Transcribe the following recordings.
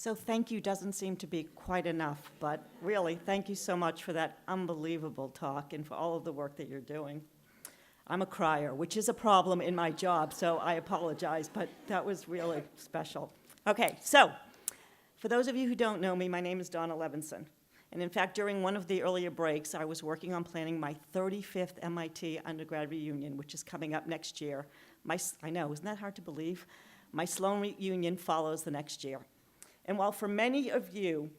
So thank you doesn't seem to be quite enough, but really, thank you so much for that unbelievable talk and for all of the work that you're doing. I'm a crier, which is a problem in my job, so I apologize, but that was really special. Okay, so for those of you who don't know me, my name is Donna Levinson. And in fact, during one of the earlier breaks, I was working on planning my 35th MIT undergrad reunion, which is coming up next year. I know, isn't that hard to believe? My Sloan reunion follows the next year. And while for many of you,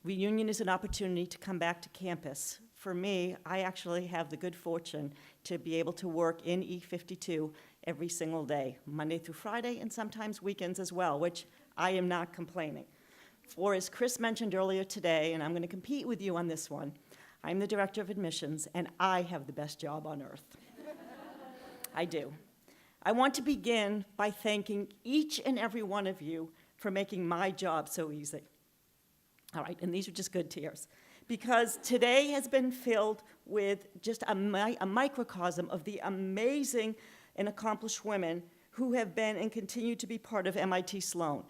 reunion is an opportunity to come back to campus, for me, I actually have the good fortune to be able to work in E52 every single day, Monday through Friday, and sometimes weekends as well, which I am not complaining. For as Chris mentioned earlier today, and I'm going to compete with you on this one, I'm the director of admissions, and I have the best job on earth. I do. I want to begin by thanking each and every one of you for making my job so easy. All right, and these are just good tears, because today has been filled with just a microcosm of the amazing and accomplished women who have been and continue to be part of MIT Sloan.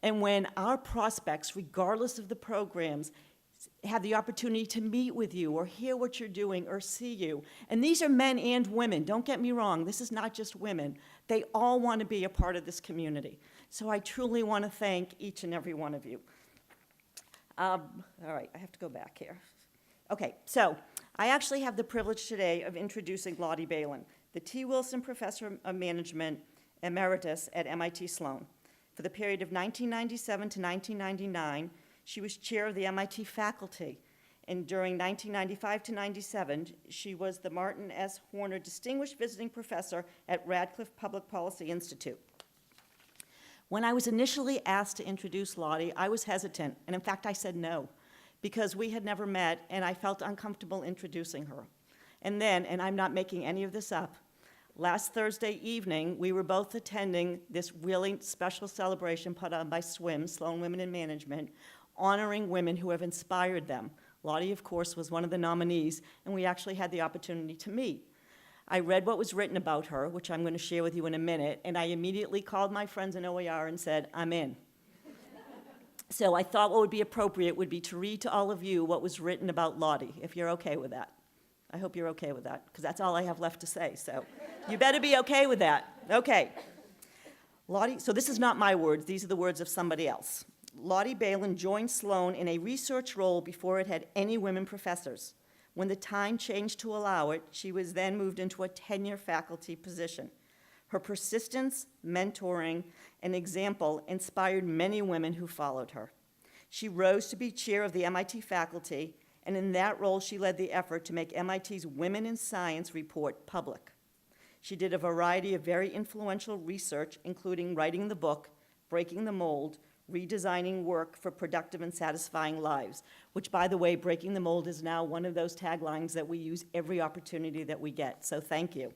And when our prospects, regardless of the programs, have the opportunity to meet with you or hear what you're doing or see you, and these are men and women, don't get me wrong, this is not just women, they all want to be a part of this community. So I truly want to thank each and every one of you. All right, I have to go back here. Okay, so I actually have the privilege today of introducing Lotte Bailyn, the T. Wilson Professor of Management Emeritus at MIT Sloan. For the period of 1997 to 1999, she was chair of the MIT faculty, and during 1995 to 97, she was the Martin S. Horner Distinguished Visiting Professor at Radcliffe Public Policy Institute. When I was initially asked to introduce Lotte, I was hesitant, and in fact, I said no, because we had never met, and I felt uncomfortable introducing her. And then, and I'm not making any of this up, last Thursday evening, we were both attending this really special celebration put on by SWIM, Sloan Women in Management, honoring women who have inspired them. Lotte, of course, was one of the nominees, and we actually had the opportunity to meet. I read what was written about her, which I'm going to share with you in a minute, and I immediately called my friends in OER and said, I'm in. So I thought what would be appropriate would be to read to all of you what was written about Lotte, if you're okay with that. I hope you're okay with that, because that's all I have left to say, so you better be okay with that. Okay. Lotte, so this is not my words, these are the words of somebody else. Lotte Bailyn joined Sloan in a research role before it had any women professors. When the time changed to allow it, she was then moved into a tenure faculty position. Her persistence, mentoring, and example inspired many women who followed her. She rose to be chair of the MIT faculty, and in that role, she led the effort to make MIT's Women in Science report public. She did a variety of very influential research, including writing the book, Breaking the Mold, Redesigning Work for Productive and Satisfying Lives, which, by the way, Breaking the Mold is now one of those taglines that we use every opportunity that we get, so thank you.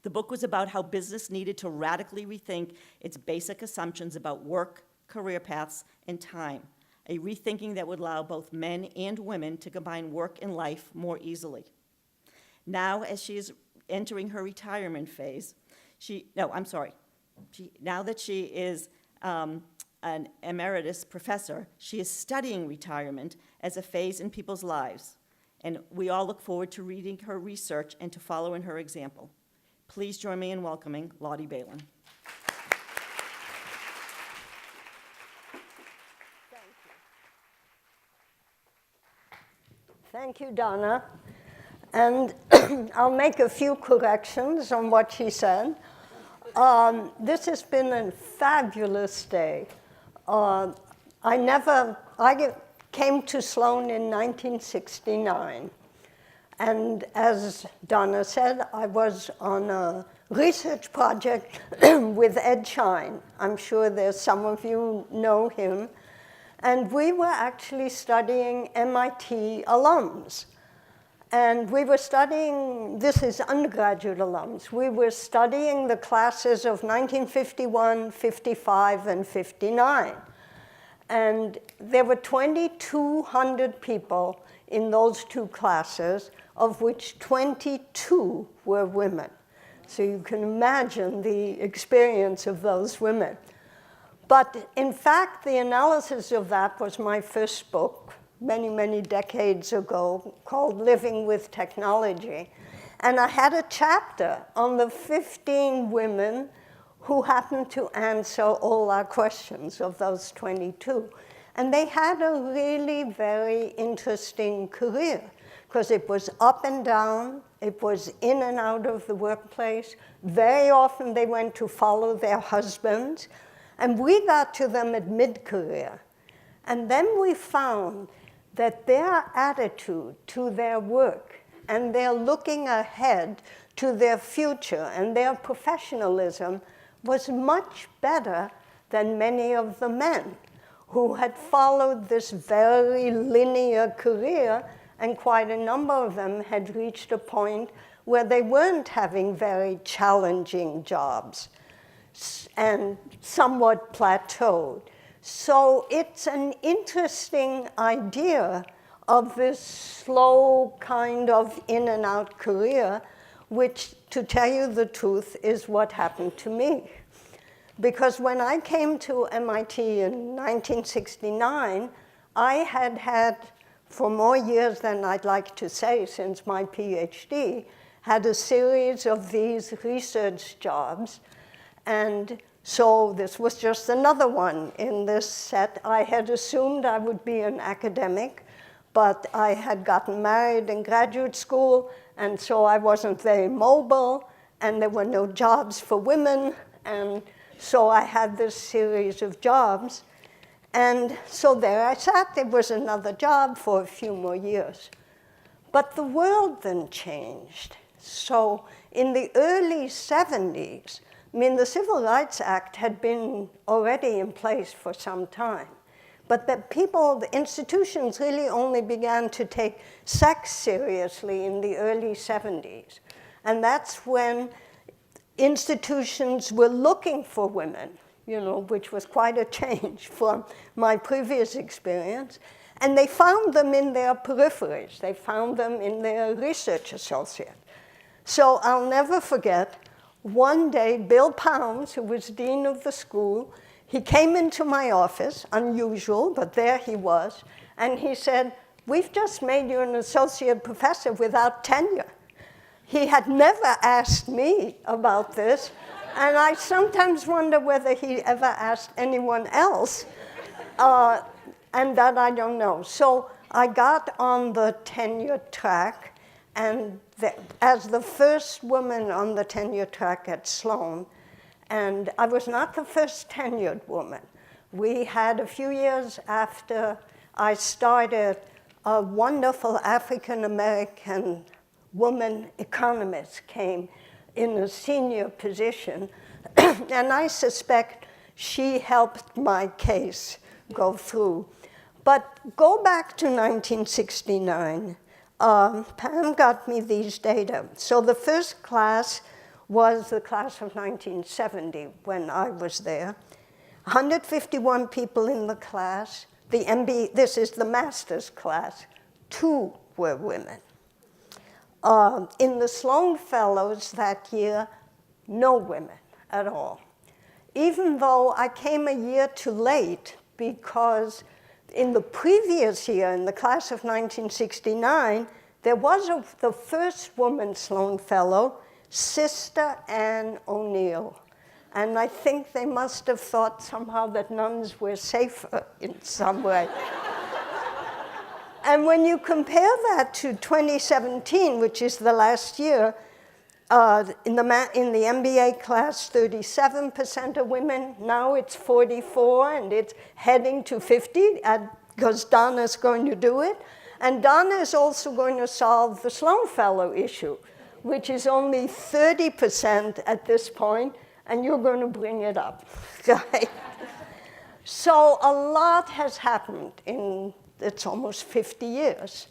The book was about how business needed to radically rethink its basic assumptions about work, career paths, and time, a rethinking that would allow both men and women to combine work and life more easily. Now, as she is entering her retirement phase, now that she is an emeritus professor, she is studying retirement as a phase in people's lives, and we all look forward to reading her research and to follow in her example. Please join me in welcoming Lotte Bailyn. Thank you, Donna. And I'll make a few corrections on what she said. This has been a fabulous day. I came to Sloan in 1969. And as Donna said, I was on a research project with Ed Schein. I'm sure there's some of you know him. And we were actually studying MIT alums. And we were studying, this is undergraduate alums, we were studying the classes of 1951, 55, and 59. And there were 2,200 people in those two classes, of which 22 were women. So you can imagine the experience of those women. But in fact, the analysis of that was my first book, many, many decades ago, called Living with Technology. And I had a chapter on the 15 women who happened to answer all our questions of those 22. And they had a really very interesting career, because it was up and down, it was in and out of the workplace. Very often they went to follow their husbands. And we got to them at mid-career. And then we found that their attitude to their work and their looking ahead to their future and their professionalism was much better than many of the men who had followed this very linear career, and quite a number of them had reached a point where they weren't having very challenging jobs and somewhat plateaued. So it's an interesting idea of this slow kind of in and out career, which, to tell you the truth, is what happened to me. Because when I came to MIT in 1969, I had had, for more years than I'd like to say since my PhD, had a series of these research jobs. And so this was just another one in this set. I had assumed I would be an academic, but I had gotten married in graduate school, and so I wasn't very mobile, and there were no jobs for women, and so I had this series of jobs. And so there I sat. There was another job for a few more years. But the world then changed. So in the early 70s, I mean, the Civil Rights Act had been already in place for some time. But the institutions really only began to take sex seriously in the early 70s. And that's when institutions were looking for women, which was quite a change from my previous experience. And they found them in their peripheries. They found them in their research associate. So I'll never forget, one day, Bill Pounds, who was dean of the school, he came into my office, unusual, but there he was, and he said, "We've just made you an associate professor without tenure." He had never asked me about this, and I sometimes wonder whether he ever asked anyone else, and that I don't know. So I got on the tenure track, and as the first woman on the tenure track at Sloan, and I was not the first tenured woman. We had, a few years after I started, a wonderful African-American woman economist came in a senior position, and I suspect she helped my case go through. But go back to 1969. Pam got me these data. So the first class was the class of 1970 when I was there. 151 people in the class. The MBA, this is the master's class, 2 were women. In the Sloan Fellows that year, no women at all. Even though I came a year too late, because in the previous year, in the class of 1969, there was the first woman Sloan Fellow, Sister Anne O'Neill. And I think they must have thought somehow that nuns were safer in some way. And when you compare that to 2017, which is the last year, in the MBA class, 37% of women. Now it's 44, and it's heading to 50, because Donna's going to do it. And Donna is also going to solve the Sloan Fellow issue, which is only 30% at this point, and you're going to bring it up. Right? So a lot has happened in, it's almost 50 years.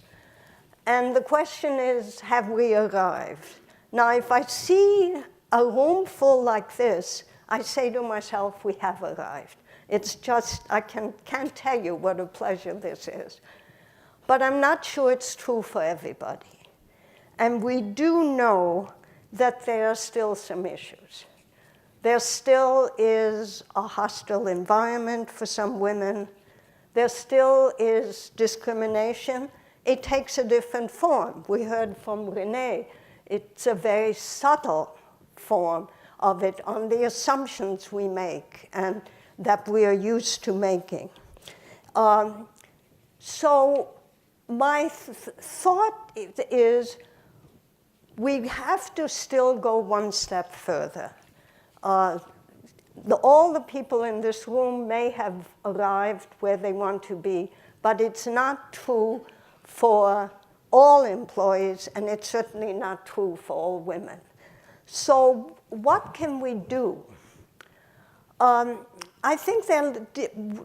And the question is, have we arrived? Now, if I see a room full like this, I say to myself, we have arrived. It's just, I can't tell you what a pleasure this is. But I'm not sure it's true for everybody. And we do know that there are still some issues. There still is a hostile environment for some women. There still is discrimination. It takes a different form. We heard from Renee, it's a very subtle form of it on the assumptions we make and that we are used to making. So my thought is we have to still go one step further. All the people in this room may have arrived where they want to be, but it's not true for all employees, and it's certainly not true for all women. So what can we do? I think there are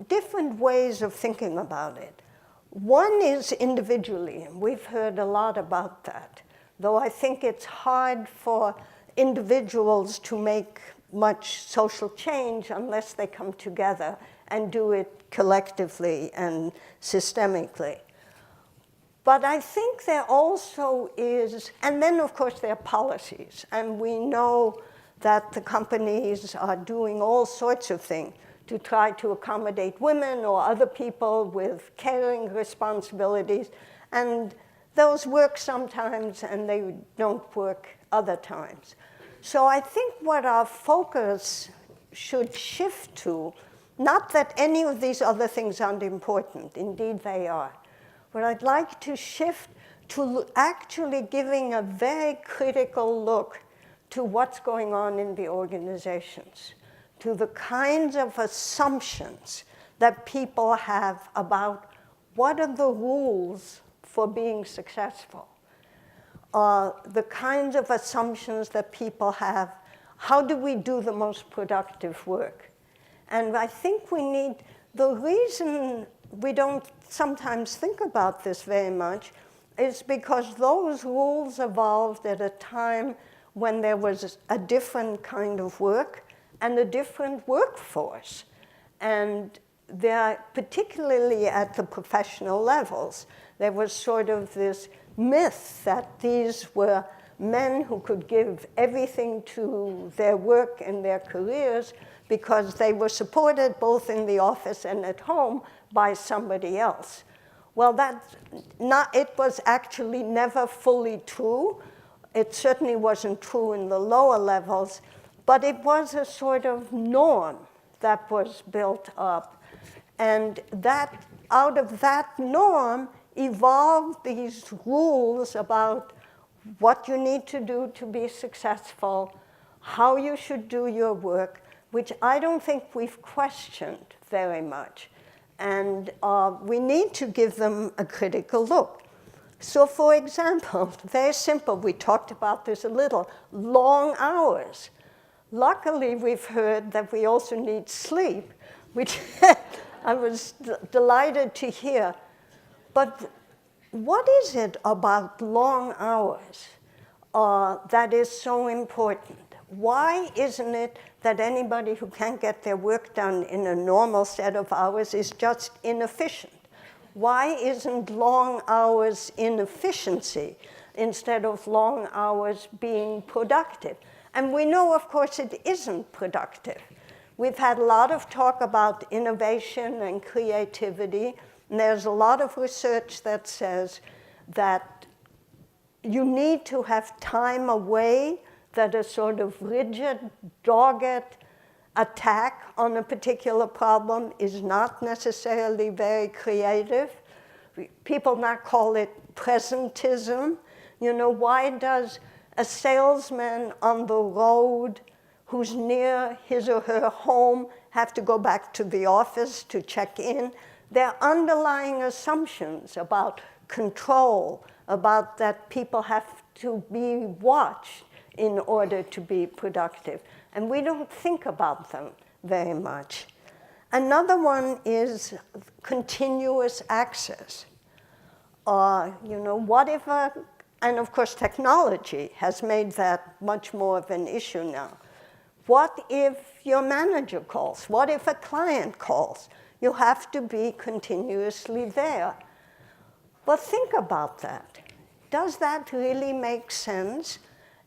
different ways of thinking about it. One is individually, and we've heard a lot about that, though I think it's hard for individuals to make much social change unless they come together and do it collectively and systemically. But I think there also is, and then of course there are policies, and we know that the companies are doing all sorts of things to try to accommodate women or other people with caring responsibilities, and those work sometimes and they don't work other times. So I think what our focus should shift to, not that any of these other things aren't important, indeed they are, but I'd like to shift to actually giving a very critical look to what's going on in the organizations, to the kinds of assumptions that people have about what are the rules for being successful. The kinds of assumptions that people have, how do we do the most productive work? And I think we need, the reason we don't sometimes think about this very much is because those rules evolved at a time when there was a different kind of work and a different workforce. And there, particularly at the professional levels, there was sort of this myth that these were men who could give everything to their work and their careers because they were supported both in the office and at home by somebody else. Well, it was actually never fully true. It certainly wasn't true in the lower levels, but it was a sort of norm that was built up. And that, out of that norm evolved these rules about what you need to do to be successful, how you should do your work, which I don't think we've questioned very much. And we need to give them a critical look. So for example, very simple, we talked about this a little, long hours. Luckily, we've heard that we also need sleep, which I was delighted to hear. But what is it about long hours that is so important? Why isn't it that anybody who can't get their work done in a normal set of hours is just inefficient? Why isn't long hours inefficiency instead of long hours being productive? And we know, of course, it isn't productive. We've had a lot of talk about innovation and creativity, and there's a lot of research that says that you need to have time away, that a sort of rigid, dogged attack on a particular problem is not necessarily very creative. People now call it presentism. You know, why does a salesman on the road who's near his or her home have to go back to the office to check in? There are underlying assumptions about control, about that people have to be watched in order to be productive. And we don't think about them very much. Another one is continuous access. You know, what if and of course technology has made that much more of an issue now. What if your manager calls? What if a client calls? You have to be continuously there. But think about that. Does that really make sense?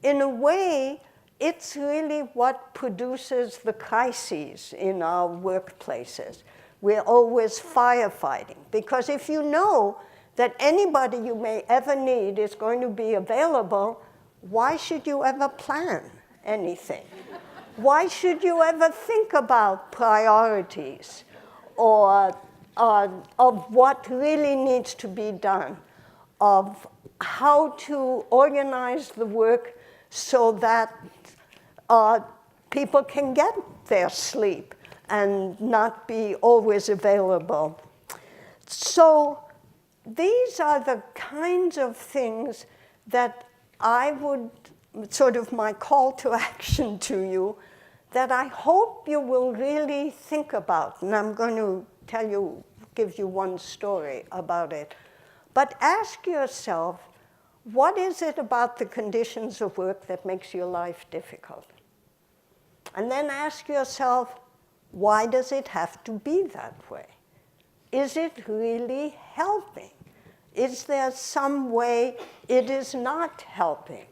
In a way, it's really what produces the crises in our workplaces. We're always firefighting, because if you know that anybody you may ever need is going to be available, why should you ever plan anything? Why should you ever think about priorities or of what really needs to be done, of how to organize the work so that people can get their sleep and not be always available? So these are the kinds of things that I would, sort of my call to action to you, that I hope you will really think about. And I'm going to give you one story about it. But ask yourself, what is it about the conditions of work that makes your life difficult? And then ask yourself, why does it have to be that way? Is it really helping? Is there some way it is not helping?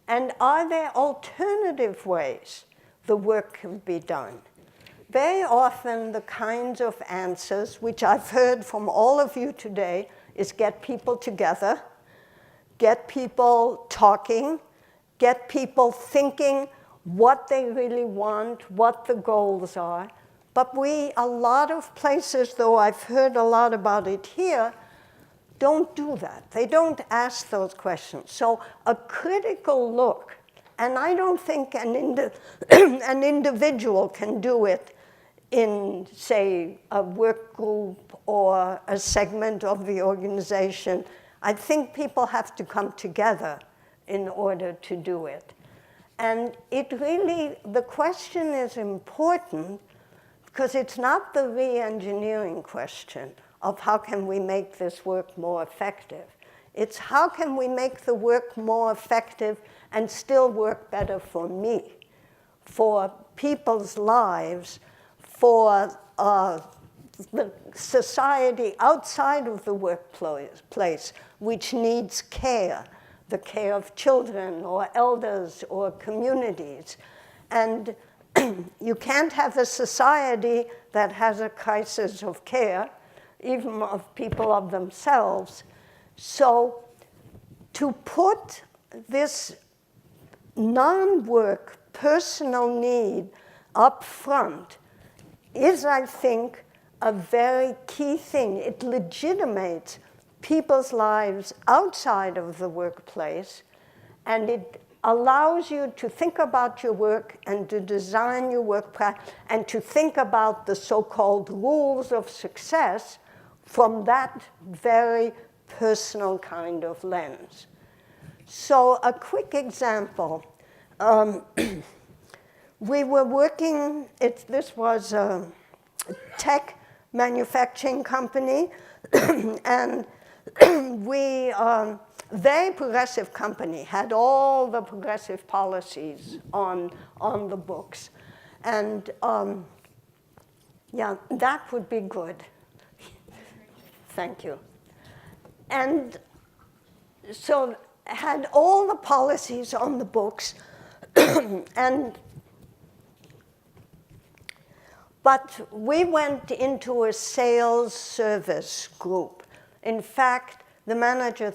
And are there alternative ways the work can be done? Very often the kinds of answers, which I've heard from all of you today, is get people together, get people talking, get people thinking what they really want, what the goals are. But a lot of places, though I've heard a lot about it here, don't do that. They don't ask those questions. So a critical look, and I don't think an individual can do it in, say, a work group or a segment of the organization. I think people have to come together in order to do it. And the question is important because it's not the re-engineering question of how can we make this work more effective. It's how can we make the work more effective and still work better for me, for people's lives, for the society outside of the workplace, which needs care, the care of children or elders or communities. And you can't have a society that has a crisis of care, even of people of themselves. So to put this non-work personal need up front is, I think, a very key thing. It legitimates people's lives outside of the workplace, and it allows you to think about your work and to design your work and to think about the so-called rules of success from that very personal kind of lens. So a quick example. We were working, this was a tech manufacturing company, and very progressive company, had all the progressive policies on the books. And yeah, that would be good. Thank you. And so had all the policies on the books, but we went into a sales service group. In fact, the manager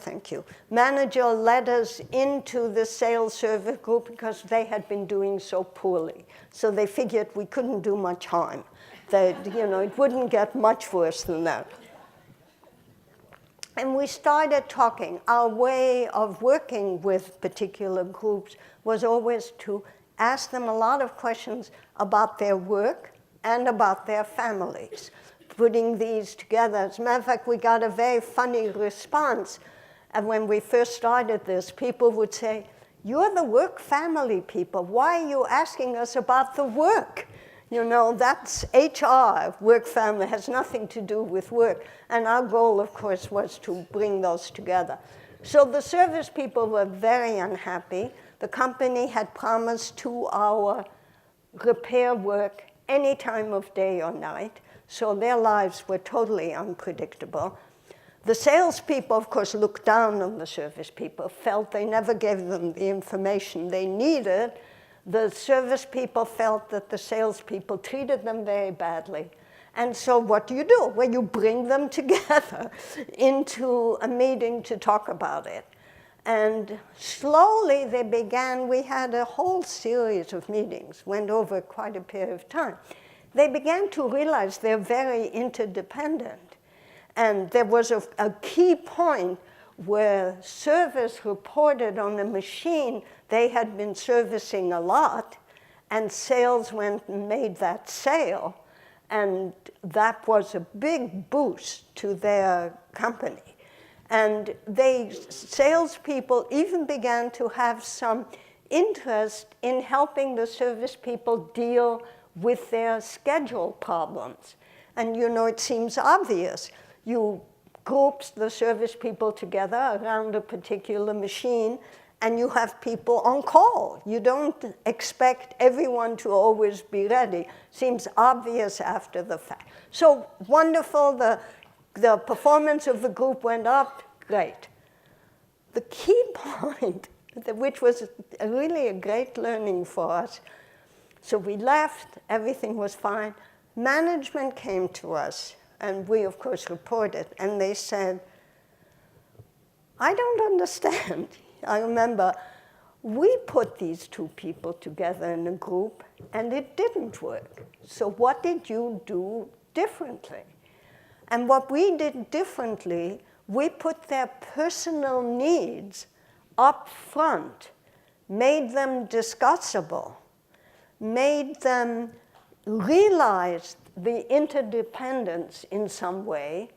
led us into the sales service group because they had been doing so poorly. So they figured we couldn't do much harm. That, it wouldn't get much worse than that. And we started talking. Our way of working with particular groups was always to ask them a lot of questions about their work and about their families, putting these together. As a matter of fact, we got a very funny response. And when we first started this, people would say, "You're the work family people. Why are you asking us about the work? That's HR. Work family has nothing to do with work." And our goal, of course, was to bring those together. So the service people were very unhappy. The company had promised 2-hour repair work any time of day or night. So their lives were totally unpredictable. The salespeople, of course, looked down on the service people, felt they never gave them the information they needed. The service people felt that the salespeople treated them very badly. And so what do? Well, you bring them together into a meeting to talk about it. And slowly they began, we had a whole series of meetings, went over quite a period of time. They began to realize they're very interdependent. And there was a key point where service reported on a machine they had been servicing a lot, and sales went and made that sale. And that was a big boost to their company. And salespeople even began to have some interest in helping the service people deal with their schedule problems. And it seems obvious. You group the service people together around a particular machine, and you have people on call. You don't expect everyone to always be ready. Seems obvious after the fact. So wonderful, the performance of the group went up, great. The key point, which was really a great learning for us, so we left, everything was fine. Management came to us, and we, of course, reported, and they said, I don't understand. I remember we put these two people together in a group, and it didn't work. So what did you do differently? And what we did differently, we put their personal needs up front, made them discussable, made them realize the interdependence in some way,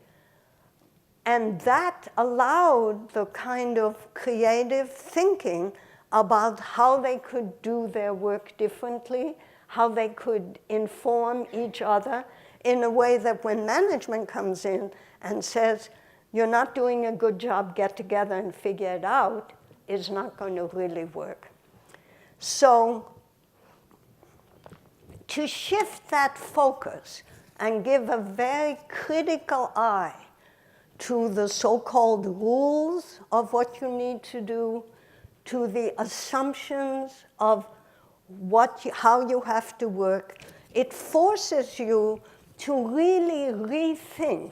and that allowed the kind of creative thinking about how they could do their work differently, how they could inform each other in a way that when management comes in and says, you're not doing a good job, get together and figure it out, is not going to really work. So to shift that focus and give a very critical eye to the so-called rules of what you need to do, to the assumptions of how you have to work, it forces you to really rethink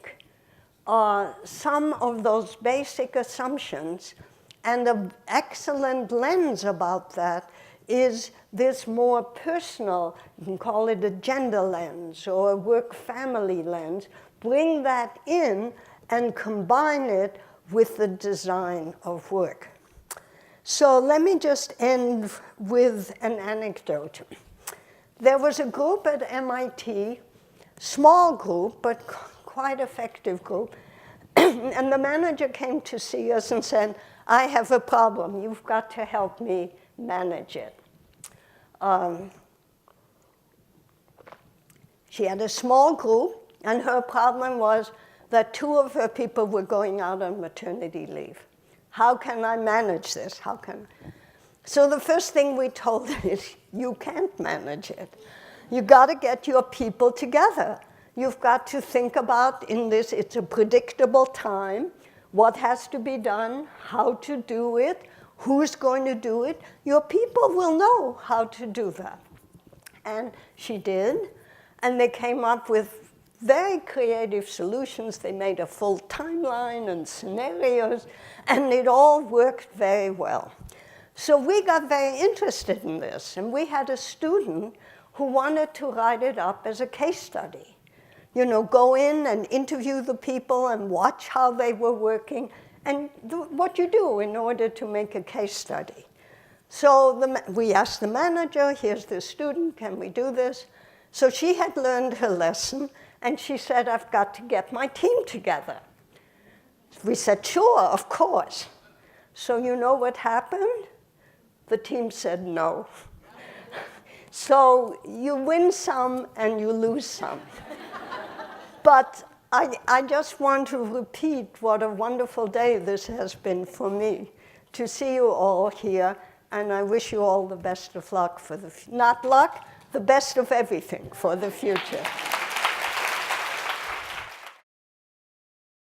some of those basic assumptions. And an excellent lens about that is this more personal, you can call it a gender lens or a work-family lens. Bring that in and combine it with the design of work. So let me just end with an anecdote. There was a group at MIT, small group, but quite effective group, and the manager came to see us and said, I have a problem, you've got to help me manage it. She had a small group, and her problem was that 2 of her people were going out on maternity leave. How can I manage this? So the first thing we told her is, you can't manage it. You got to get your people together. You've got to think about it's a predictable time, what has to be done, how to do it, who's going to do it. Your people will know how to do that. And she did, and they came up with very creative solutions. They made a full timeline and scenarios, and it all worked very well. So we got very interested in this, and we had a student who wanted to write it up as a case study. Go in and interview the people and watch how they were working, and what you do in order to make a case study. So we asked the manager, here's the student, can we do this? So she had learned her lesson, and she said, I've got to get my team together. We said, sure, of course. So you know what happened? The team said no. So you win some and you lose some. But I just want to repeat what a wonderful day this has been for me, to see you all here, and I wish you all the best of luck for the best of everything for the future.